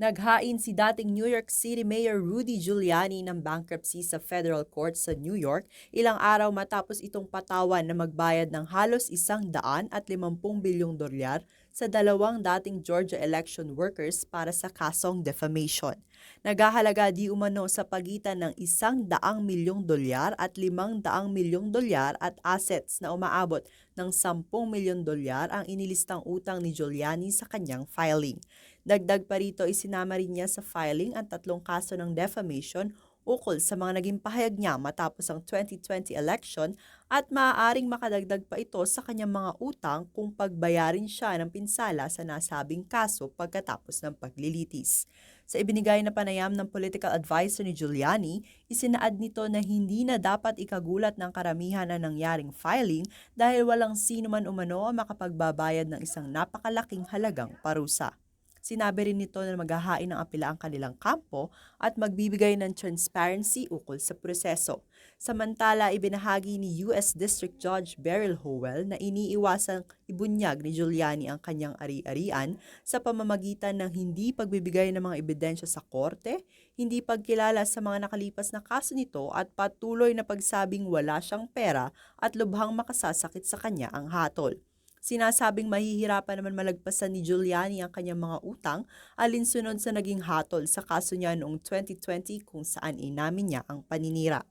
Naghain si dating New York City Mayor Rudy Giuliani ng bankruptcy sa federal court sa New York ilang araw matapos itong patawan na magbayad ng halos $150 bilyong sa dalawang dating Georgia election workers para sa kasong defamation. Naghahalaga di umano sa pagitan ng $100 milyong at $500 milyong at assets na umaabot ng $10 milyon ang inilistang utang ni Giuliani sa kanyang filing. Dagdag pa rito, isinama rin niya sa filing ang 3 kaso ng defamation ukol sa mga naging pahayag niya matapos ang 2020 election at maaaring makadagdag pa ito sa kanyang mga utang kung pagbayarin siya ng pinsala sa nasabing kaso pagkatapos ng paglilitis. Sa ibinigay na panayam ng political advisor ni Giuliani, isinaad nito na hindi na dapat ikagulat ng karamihan na nangyaring filing dahil walang sino man umano ang makapagbabayad ng isang napakalaking halagang parusa. Sinabi rin nito na maghahain ng apela ang kanilang kampo at magbibigay ng transparency ukol sa proseso. Samantala, ibinahagi ni U.S. District Judge Beryl Howell na iniiwasang ibunyag ni Giuliani ang kanyang ari-arian sa pamamagitan ng hindi pagbibigay ng mga ebidensya sa korte, hindi pagkilala sa mga nakalipas na kaso nito at patuloy na pagsabing wala siyang pera at lubhang makasasakit sa kanya ang hatol. Sinasabing mahihirapan naman malagpasan ni Giuliani ang kanyang mga utang alinsunod sa naging hatol sa kaso niya noong 2020 kung saan inamin niya ang paninira.